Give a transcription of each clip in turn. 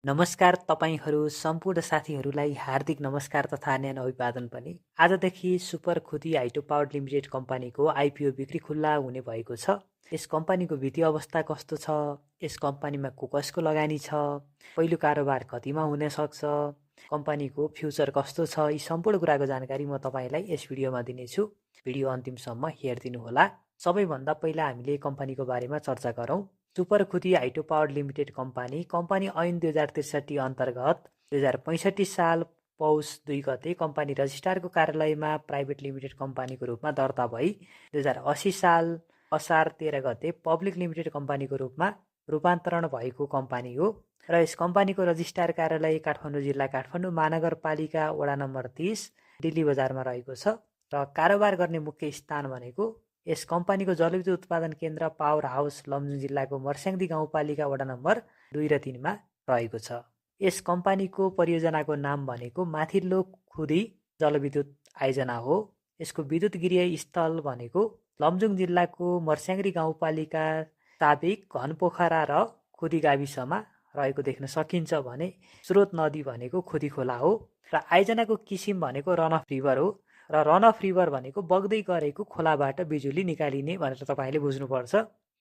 नमस्कार तपाईहरू सम्पूर्ण साथीहरूलाई हार्दिक नमस्कार तथा न्यान अभिवादन पनि। आजदेखि सुपर खुदी हाइड्रो पावर लिमिटेड कम्पनीको आइपिओ बिक्री खुल्ला हुने भएको छ। यस कम्पनीको वित्तीय अवस्था कस्तो छ, यस कम्पनीमा कसको लगानी छ, पहिलो कारोबार कतिमा हुन सक्छ, कम्पनीको फ्युचर कस्तो छ, यी सम्पूर्ण कुराको जानकारी म तपाईलाई यस भिडियोमा दिनेछु। भिडियो अन्तिमसम्म हेरिदिनु होला। सबैभन्दा पहिला हामीले कम्पनीको बारेमा चर्चा गरौँ। सुपर खुदी हाइड्रो पावर लिमिटेड कम्पनी ऐन 2063 अन्तर्गत 2065 साल पौष 2 गते कम्पनी रजिस्ट्रारको कार्यालयमा प्राइभेट लिमिटेड कम्पनीको रूपमा दर्ता भई 2080 साल असार 13 गते पब्लिक लिमिटेड कम्पनीको रूपमा रूपान्तरण भएको कम्पनी हो र यस कम्पनीको रजिस्ट्रार कार्यालय काठमाडौँ जिल्ला काठमाडौँ महानगरपालिका वडा नम्बर 30 दिल्ली बजारमा रहेको छ र कारोबार गर्ने मुख्य स्थान भनेको यस कम्पनीको जलविद्युत उत्पादन केन्द्र पावर हाउस लमजुङ जिल्लाको मर्स्याङ्दी गाउँपालिका वडा नम्बर 2 र 3 मा रहेको छ। यस कम्पनीको परियोजनाको नाम भनेको माथिल्लो खुदी जलविद्युत आयोजना हो। यसको विद्युत गृह स्थल भनेको लमजुङ जिल्लाको मर्स्याङ्दी गाउँपालिका साबिक घनपोखरा र खुदी गाविसमा रहेको देख्न सकिन्छ भने स्रोत नदी भनेको खुदी खोला हो र आयोजनाको किसिम भनेको रन अफ रिभर हो र रन अफ रिभर भनेको बग्दै गरेको खोलाबाट बिजुली निकालिने भनेर तपाईँले बुझ्नुपर्छ।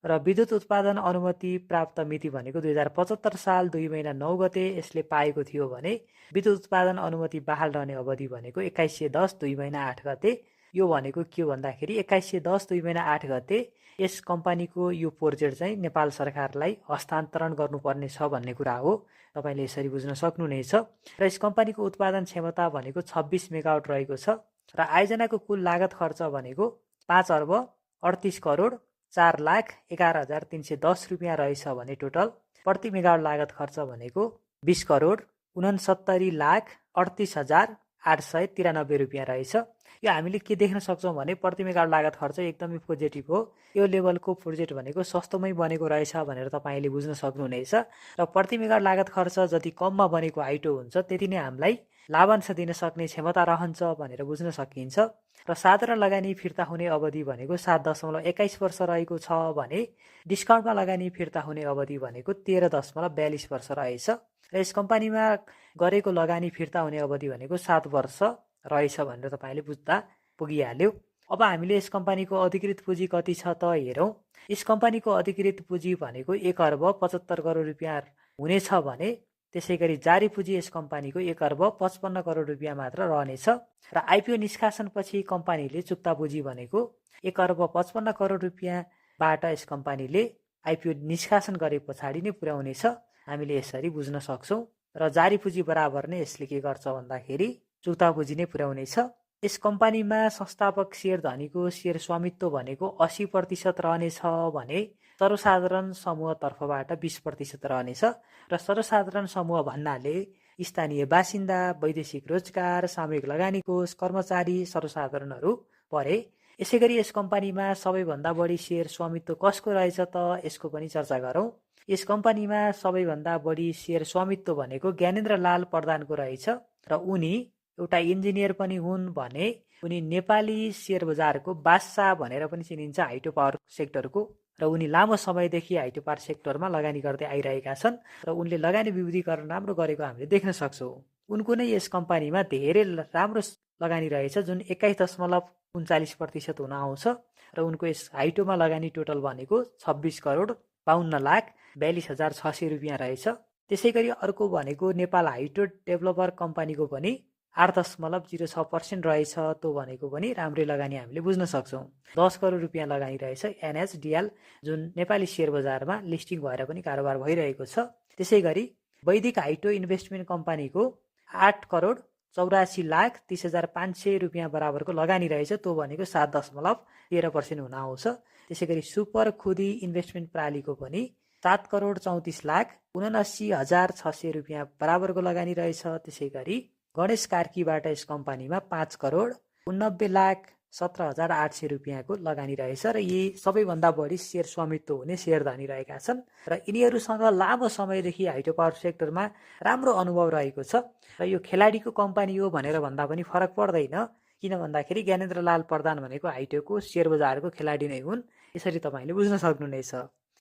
र विद्युत उत्पादन अनुमति प्राप्त मिति भनेको 2075 साल 2 महिना 9 गते यसले पाएको थियो भने विद्युत उत्पादन अनुमति बहाल रहने अवधि भनेको 2110 2 महिना 8 गते। यो भनेको के भन्दाखेरि 2110 2 महिना 8 गते यस कम्पनीको यो प्रोजेक्ट चाहिँ नेपाल सरकारलाई हस्तान्तरण गर्नुपर्ने छ भन्ने कुरा हो। तपाईँले यसरी बुझ्न सक्नुहुनेछ। र यस कम्पनीको उत्पादन क्षमता भनेको 26 मेगावाट रहेको छ र आयोजनाको कुल लागत खर्च भनेको 5 अर्ब 38 करोड 4,11,310 रुपियाँ रहेछ भने टोटल प्रति मेगावाट लागत खर्च भनेको 20 करोड 69,38,893 रुपियाँ रहेछ। यो हामीले के देख्न सक्छौँ भने प्रति मेगावाट लागत खर्च एकदमै पोजिटिभ हो। यो लेभलको प्रोजेक्ट भनेको सस्तोमै बनेको रहेछ भनेर तपाईँले बुझ्न सक्नुहुनेछ र प्रति मेगावाट लागत खर्च जति कममा बनेको हाइड्रो हुन्छ त्यति नै हामीलाई लाभांश दिन सक्ने क्षमता रहन्छ भनेर बुझ्न सकिन्छ। र साधारण लगानी फिर्ता हुने अवधि भनेको 7.21 वर्ष रहेको छ भने डिस्काउन्टमा लगानी फिर्ता हुने अवधि भनेको 13.42 वर्ष रहेछ। र यस कम्पनीमा गरेको लगानी फिर्ता हुने अवधि भनेको 7 वर्ष रहेछ भनेर तपाईँले बुझ्दा पुगिहाल्यो। अब हामीले यस कम्पनीको अधिकृत पुँजी कति छ त हेरौँ। यस कम्पनीको अधिकृत पुँजी भनेको 1 अर्ब 75 करोड रुपियाँ हुनेछ भने त्यसै गरी जारी पुँजी यस कम्पनीको 1 अर्ब 55 करोड रुपियाँ मात्र रहनेछ र आइपिओ निष्कासनपछि कम्पनीले चुक्ता पुँजी भनेको 1 अर्ब 55 करोड रुपियाँबाट यस कम्पनीले आइपिओ निष्कासन गरे पछाडि नै पुर्याउनेछ। हामीले यसरी बुझ्न सक्छौँ र जारी पुँजी बराबर नै यसले के गर्छ भन्दाखेरि चुक्ता पुँजी नै पुर्याउनेछ। यस कम्पनीमा संस्थापक शेयर धनीको शेयर स्वामित्व भनेको 80% रहनेछ भने सर्वसाधारण समूह तर्फबाट 20% रहनेछ र सर्वसाधारण समूह भन्नाले स्थानीय बासिन्दा, वैदेशिक रोजगार, सामूहिक लगानी कोष, कर्मचारी, सर्वसाधारणहरू परे। यसैगरी यस कम्पनीमा सबैभन्दा बढी शेयर स्वामित्व कसको रहेछ त यसको पनि चर्चा गरौँ। यस कम्पनीमा सबैभन्दा बढी शेयर स्वामित्व भनेको ज्ञानेन्द्र लाल प्रधानको रहेछ र उनी एउटा इन्जिनियर पनि हुन् भने उनी नेपाली शेयर बजारको बादशाह भनेर पनि चिनिन्छ हाइड्रो पावर सेक्टरको र उनी लामो समयदेखि हाइड्रो पावर सेक्टरमा लगानी गर्दै आइरहेका छन् र उनले लगानी विविधीकरण राम्रो गरेको हामीले देख्न सक्छौँ। उनको नै यस कम्पनीमा धेरै राम्रो लगानी रहेछ जुन 21.39% हुन आउँछ र उनको यस हाइड्रोमा लगानी टोटल भनेको 26 करोड 52,42,600 रुपियाँ रहेछ। त्यसै गरी अर्को भनेको नेपाल हाइड्रो डेभलपर कम्पनीको पनि 8.06% रहेछ। त्यो भनेको पनि राम्रै लगानी हामीले बुझ्न सक्छौँ। 10 करोड रुपियाँ लगानी रहेछ एनएचडिएल जुन नेपाली शेयर बजारमा लिस्टिङ भएर पनि कारोबार भइरहेको छ। त्यसै गरी वैदिक हाइड्रो इन्भेस्टमेन्ट कम्पनीको 8 करोड 84,30,500 रुपियाँ बराबरको लगानी रहेछ। त्यो भनेको 7.13% हुन आउँछ। त्यसै गरी सुपर खुदी इन्भेस्टमेन्ट प्रणालीको पनि 7 करोड 34,79,600 रुपियाँ बराबरको लगानी रहेछ। त्यसै गरी गणेश कार्कीबाट यस कम्पनीमा 5 करोड 89,17,800 रुपियाँको लगानी रहेछ र यी सबैभन्दा बढी शेयर स्वामित्व हुने शेयर धनी रहेका छन् र यिनीहरूसँग लामो समयदेखि हाइड्रो पावर सेक्टरमा राम्रो अनुभव रहेको छ र यो खेलाडीको कम्पनी हो भनेर भन्दा पनि फरक पर्दैन। किन भन्दाखेरि ज्ञानेन्द्र लाल प्रधान भनेको हाइड्रोको शेयर बजारको खेलाडी नै हुन्। यसरी तपाईँले बुझ्न सक्नुहुनेछ।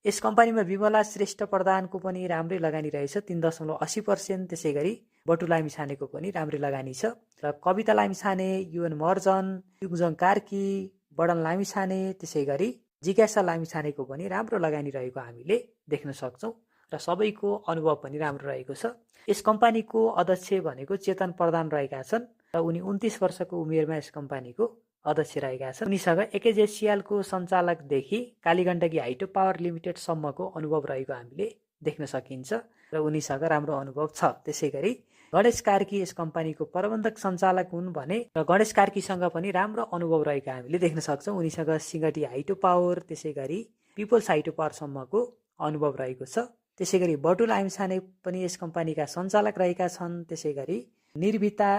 यस कम्पनीमा विमला श्रेष्ठ प्रधानको पनि राम्रै लगानी रहेछ 3.80%। त्यसै गरी बटु लामिछानेको पनि राम्रै लगानी छ र कविता लामिछाने, युएन महर्जन, युगजङ कार्की, बडन लामिछाने, त्यसै गरी जिज्ञासा लामिछानेको पनि राम्रो लगानी रहेको हामीले देख्न सक्छौँ र सबैको अनुभव पनि राम्रो रहेको छ। यस कम्पनीको अध्यक्ष भनेको चेतन प्रधान रहेका छन् र उनी 29 वर्षको उमेरमा यस कम्पनीको अध्यक्ष रहेका छन्। उनीसँग एकेजेसिएलको सञ्चालकदेखि कालीगण्डकी हाइड्रो पावर लिमिटेडसम्मको अनुभव रहेको हामीले देख्न सकिन्छ र उनीसँग राम्रो अनुभव छ। त्यसै गरी गणेश कार्की यस कम्पनीको प्रबन्धक सञ्चालक हुन् भने र गणेश कार्कीसँग पनि राम्रो अनुभव रहेको हामीले देख्न सक्छौँ। उनीसँग सिङ्गटी हाइड्रो पावर, त्यसै गरी पिपल्स हाइड्रो पावरसम्मको अनुभव रहेको छ। त्यसै गरी बटु लामिछाने पनि यस कम्पनीका सञ्चालक रहेका छन्। त्यसै गरी निर्भिता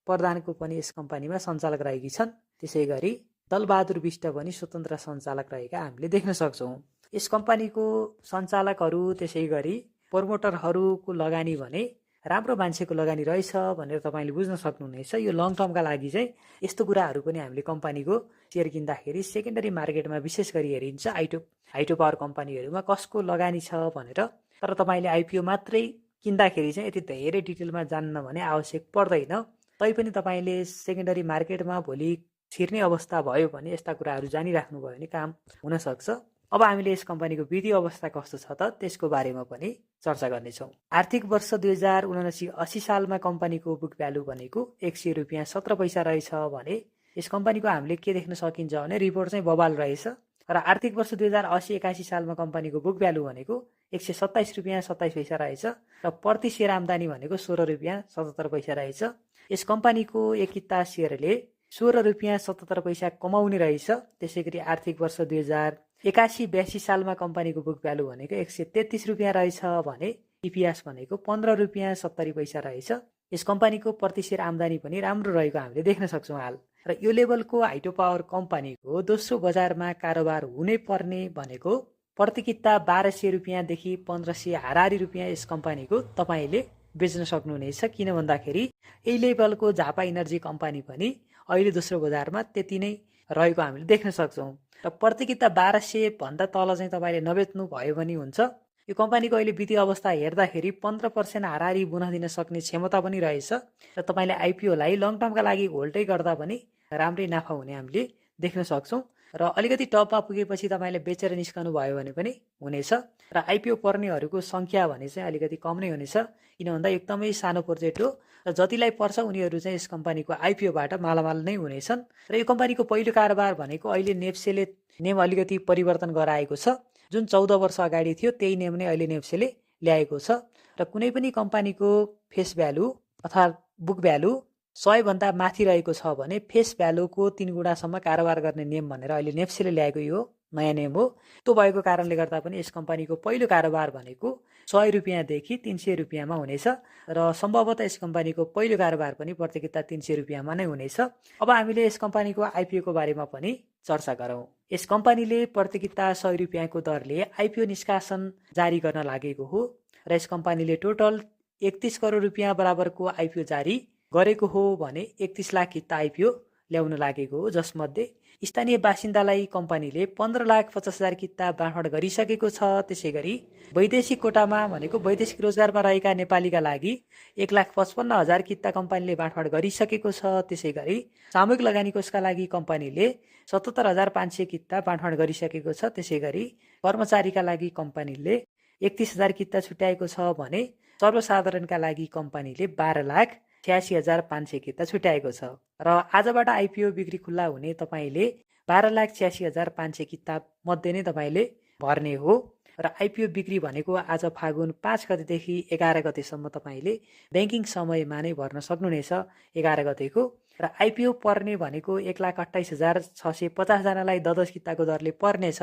प्रधानको पनि यस कम्पनीमा सञ्चालक रहेकी छन्। त्यसै गरी दलबहादुर विष्ट पनि स्वतन्त्र सञ्चालक रहेका हामीले देख्न सक्छौँ। यस कम्पनीको सञ्चालकहरू त्यसै गरी प्रमोटरहरूको लगानी भने राम्रो मान्छेको लगानी रहेछ भनेर तपाईँले बुझ्न सक्नुहुनेछ। यो लङ टर्मका लागि चाहिँ यस्तो कुराहरू पनि हामीले कम्पनीको सेयर किन्दाखेरि सेकेन्डरी मार्केटमा विशेष गरी हेरिन्छ। हाइड्रो पावर कम्पनीहरूमा कसको लगानी छ भनेर। तर तपाईँले आइपिओ मात्रै किन्दाखेरि चाहिँ यति धेरै डिटेलमा जान्न भने आवश्यक पर्दैन। तैपनि तपाईँले सेकेन्डरी मार्केटमा भोलि छिर्ने अवस्था भयो भने यस्ता कुराहरू जानिराख्नुभयो भने काम हुनसक्छ। अब हामीले यस कम्पनीको वित्तीय अवस्था कस्तो छ त त्यसको बारेमा पनि चर्चा गर्नेछौँ। आर्थिक वर्ष 2079-80 सालमा कम्पनीको बुक भ्यालु भनेको 100 रुपियाँ 17 पैसा रहेछ भने यस कम्पनीको हामीले के देख्न सकिन्छ भने रिपोर्ट चाहिँ बबाल रहेछ। र आर्थिक वर्ष 2080-81 सालमा कम्पनीको बुक भ्यालु भनेको 127 रुपियाँ 27 पैसा रहेछ र प्रति सेयर आम्दानी भनेको 16 रुपियाँ 77 पैसा रहेछ। यस कम्पनीको एक किता सेयरले 16 रुपियाँ 77 पैसा कमाउने रहेछ। त्यसै गरी आर्थिक वर्ष 2081-82 सालमा कम्पनीको बुक भ्यालु भनेको 133 रुपियाँ रहेछ भने इपिएस भनेको 15 रुपियाँ 70 पैसा रहेछ। यस कम्पनीको प्रति सेयर आम्दानी पनि राम्रो रहेको हामीले देख्न सक्छौँ हाल। र यो लेभलको हाइड्रो पावर कम्पनीको दोस्रो बजारमा कारोबार हुने पर्ने भनेको प्रति किता 1200 रुपियाँदेखि 1500 हाराहारी रुपियाँ यस कम्पनीको तपाईँले बेच्न सक्नुहुनेछ। किन भन्दाखेरि यही लेभलको झापा इनर्जी कम्पनी पनि अहिले दोस्रो बजारमा त्यति नै रहेको हामीले देख्न सक्छौँ। र प्रति किता 1200 भन्दा तल चाहिँ तपाईँले नबेच्नु भयो भने हुन्छ। यो कम्पनीको अहिले वित्तीय अवस्था हेर्दाखेरि 15% हाराहारी बोनस दिन सक्ने क्षमता पनि रहेछ र तपाईँले आइपिओलाई लङ टर्मका लागि होल्डै गर्दा पनि राम्रै नाफा हुने हामीले देख्न सक्छौँ। र अलिकति टपमा पुगेपछि तपाईँले बेचेर निस्कनु भयो भने पनि हुनेछ। र आइपिओ पर्नेहरूको सङ्ख्या भने चाहिँ अलिकति कम नै हुनेछ। किन भन्दा एकदमै सानो प्रोजेक्ट हो र जतिलाई पर्छ उनीहरू चाहिँ यस कम्पनीको आइपिओबाट मालामाल नै हुनेछन्। र यो कम्पनीको पहिलो कारोबार भनेको अहिले नेप्सेले नेम अलिकति परिवर्तन गराएको छ। जुन 14 वर्ष अगाडि थियो त्यही नेम नै अहिले नेप्सेले ल्याएको छ। र कुनै पनि कम्पनीको फेस भ्यालु अर्थात् बुक भ्यालु 100 भन्दा माथि रहेको छ भने फेस भ्यालुको 3 गुणासम्म कारोबार गर्ने नेम भनेर अहिले नेप्सेले ल्याएको यो नयाँ नेम हो। त्यो भएको कारणले गर्दा पनि यस कम्पनीको पहिलो कारोबार भनेको 100 रुपियाँदेखि 300 रुपियाँमा हुनेछ र सम्भवतः यस कम्पनीको पहिलो कारोबार पनि प्रति किता 300 रुपियाँमा नै हुनेछ। अब हामीले यस कम्पनीको आइपिओको बारेमा पनि चर्चा गरौँ। यस कम्पनीले प्रति किता 100 रुपियाँको दरले आइपिओ निष्कासन जारी गर्न लागेको हो र यस कम्पनीले टोटल 31 करोड रुपियाँ बराबरको आइपिओ जारी गरेको हो भने 31 लाख किता आइपिओ ल्याउन लागेको हो। जसमध्ये स्थानीय बासिन्दालाई कम्पनीले 15,50,000 किता बाँडफाँड गरिसकेको छ। त्यसै गरी वैदेशिक कोटामा भनेको वैदेशिक रोजगारमा रहेका नेपालीका लागि 1,55,000 किता कम्पनीले बाँडफाँड गरिसकेको छ। त्यसै गरी सामूहिक लगानी कोषका लागि कम्पनीले 77,500 किता बाँडफाँड गरिसकेको छ। त्यसै गरी कर्मचारीका लागि कम्पनीले 31,000 किता छुट्याएको छ भने सर्वसाधारणका लागि कम्पनीले 12,86,500 किता छुट्याएको छ। र आजबाट आइपिओ बिक्री खुल्ला हुने तपाईँले 12,86,500 किता मध्ये नै तपाईँले भर्ने हो। र आइपिओ बिक्री भनेको आज फागुन 5 गतेदेखि 11 गतेसम्म तपाईँले ब्याङ्किङ समयमा नै भर्न सक्नुहुनेछ 11 गतेको। र आइपिओ पर्ने भनेको 1,28,650 जनालाई 10 किताको दरले पर्नेछ।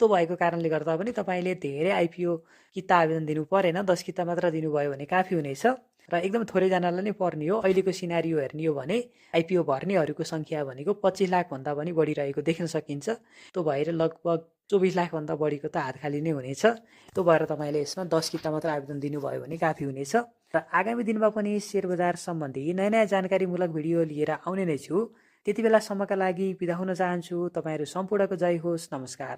त्यो भएको कारणले गर्दा पनि तपाईँले धेरै आइपिओ किता आवेदन दिनु परेन, 10 किता मात्र दिनुभयो भने काफी हुनेछ र एकदम थोरैजनालाई नै पर्ने हो। अहिलेको सिनारियो हेर्ने हो भने आइपिओ भर्नेहरूको सङ्ख्या भनेको 25 लाख भन्दा पनि बढी रहेको देख्न सकिन्छ। त्यो भएर लगभग 24 लाख भन्दा बढीको त हात खाली नै हुनेछ। त्यो भएर तपाईँले यसमा 10 किता मात्र आवेदन दिनुभयो भने काफी हुनेछ। र आगामी दिनमा पनि शेयर बजार सम्बन्धी नयाँ नयाँ जानकारीमूलक भिडियो लिएर आउने नै छु। त्यति बेलासम्मका लागि बिदा हुन चाहन्छु। तपाईँहरू सम्पूर्णको जय होस्। नमस्कार।